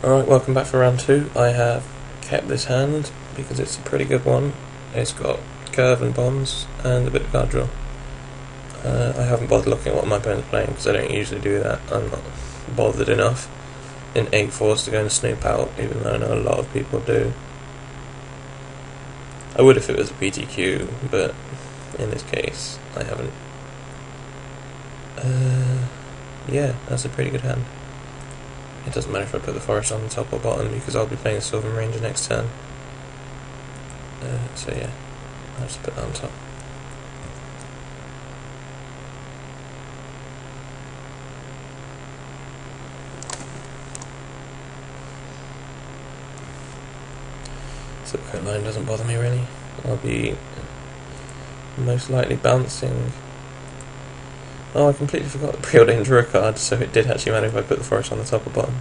Alright, welcome back for round 2. I have kept this hand because it's a pretty good one. It's got curve and bombs and a bit of guard draw. I haven't bothered looking at what my opponent's playing because I don't usually do that. I'm not bothered enough in 8-4s to go and snoop out, even though I know a lot of people do. I would if it was a PTQ, but in this case I haven't. Yeah, that's a pretty good hand. It doesn't matter if I put the forest on the top or bottom because I'll be playing a Sylvan Ranger next turn. So yeah, I'll just put that on top. So the coat line doesn't bother me really. I'll be most likely bouncing. Oh, I completely forgot the preordained draw card, so it did actually matter if I put the forest on the top or bottom.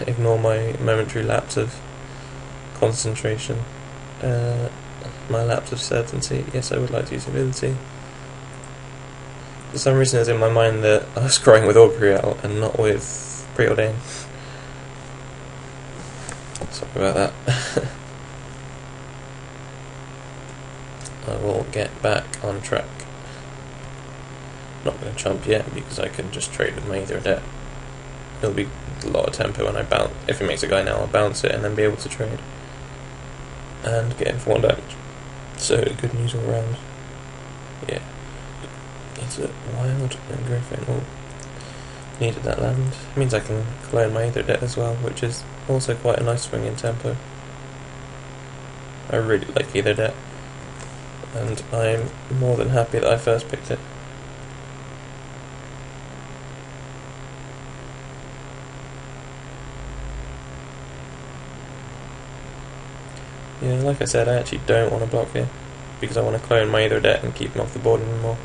Ignore my momentary lapse of concentration. My lapse of certainty. Yes, I would like to use ability. For some reason it's in my mind that I was scrying with Augury and not with preordain. Sorry about that. I will get back on track. Not going to chump yet because I can just trade with my Ether Adept. It'll be a lot of tempo when I bounce. If it makes a guy now, I'll bounce it and then be able to trade. And get him for 1 damage. So, good news all round. Yeah. It's a wild and Griffin. Oh, needed that land. It means I can clone my Ether Adept as well, which is also quite a nice swing in tempo. I really like Ether Adept. And I'm more than happy that I first picked it. Yeah, like I said, I actually don't want to block here because I want to clone my Ether Adept and keep him off the board even more.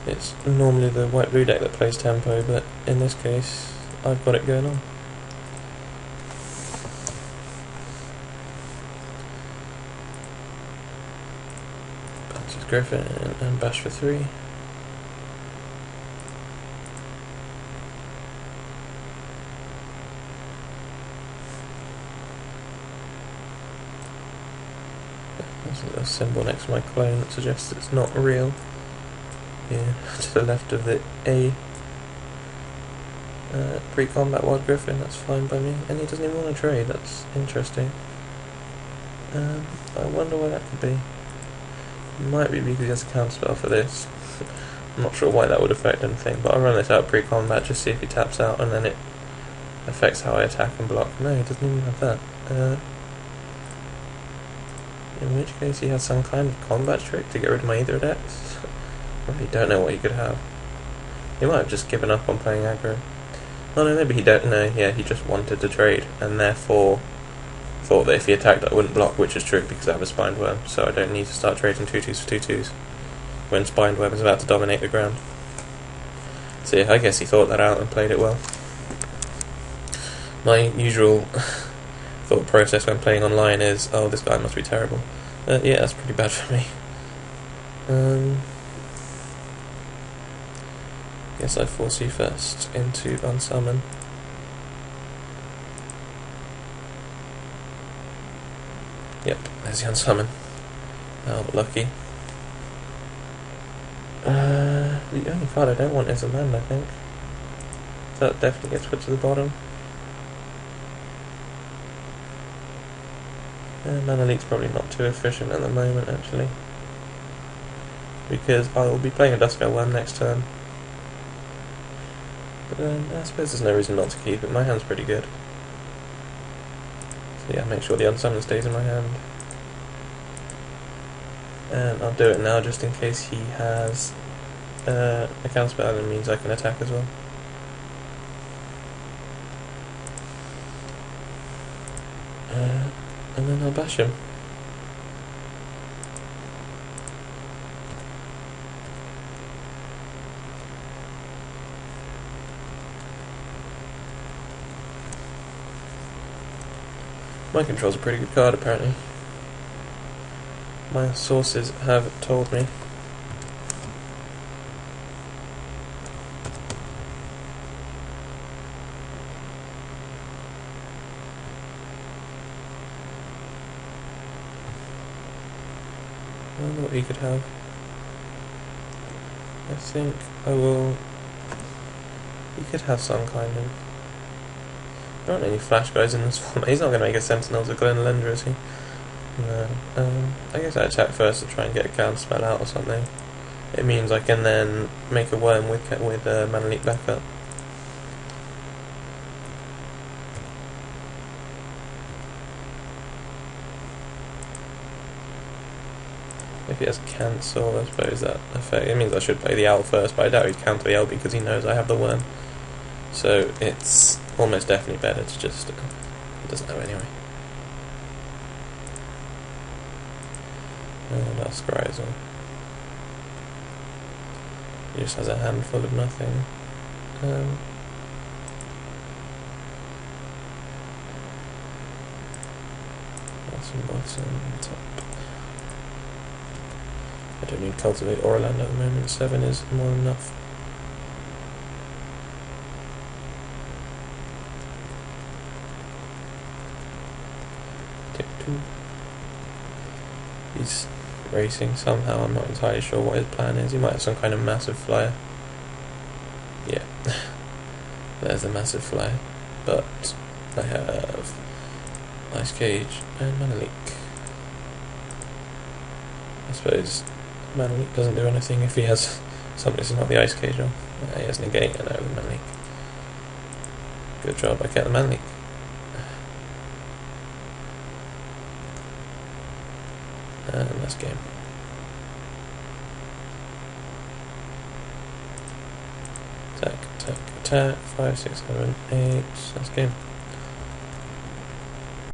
It's normally the white-blue deck that plays tempo, but in this case, I've got it going on. Bounces Griffin and bash for 3. There's a little symbol next to my clone that suggests it's not real. Yeah, to the left of the A. Pre-combat Wild Griffin, that's fine by me. And he doesn't even want to trade, that's interesting. I wonder why that could be. Might be because he has a counterspell for this. I'm not sure why that would affect anything, but I'll run this out pre-combat just see if he taps out and then it affects how I attack and block. No, he doesn't even have that. In which case he has some kind of combat trick to get rid of my Ether Adept. I really don't know what he could have. He might have just given up on playing aggro. Oh no, maybe he don't know. Yeah, he just wanted to trade and therefore thought that if he attacked I wouldn't block, which is true because I have a Spined Worm, so I don't need to start trading 2/2s for 2/2s when Spined Worm is about to dominate the ground. So yeah, I guess he thought that out and played it well. My usual thought process when playing online is, oh, this guy must be terrible. Yeah, that's pretty bad for me. Guess I force you first into unsummon. Yep, there's the unsummon. Oh, lucky. The only card I don't want is a land, I think. So that definitely gets put to the bottom. Mana Leak's probably not too efficient at the moment, actually. Because I will be playing a Duskell Worm next turn. But I suppose there's no reason not to keep it. My hand's pretty good. So yeah, make sure the unsummon stays in my hand. And I'll do it now just in case he has a counterspell, and it means I can attack as well. And then I'll bash him. Mind Control's a pretty good card apparently. My sources have told me. I wonder what he could have. I think I will... He could have some kind of... There aren't any flash guys in this format. He's not going to make a Sentinel to Glen Lender, is he? No. I guess I attack first to try and get a counter spell out or something. It means I can then make a worm with Mana Leak backup. If he has cancel, I suppose that effect. It means I should play the owl first, but I doubt he'd counter the L because he knows I have the worm. So it's almost definitely better to just... he doesn't know anyway. And our Scryzel. He just has a handful of nothing. Bottom, top. I don't need Cultivate or Land at the moment. 7 is more than enough. Tick 2. He's racing somehow. I'm not entirely sure what his plan is. He might have some kind of massive flyer. Yeah, there's a massive flyer. But I have Ice Cage and Mana Leak. I suppose Mana Leak doesn't do anything if he has something that's not the Ice Cage on. He has Negate and I have the Mana Leak. Good job, I get the Mana Leak. And that's game. Attack, attack, attack. 5, 6, 7, 8. That's game.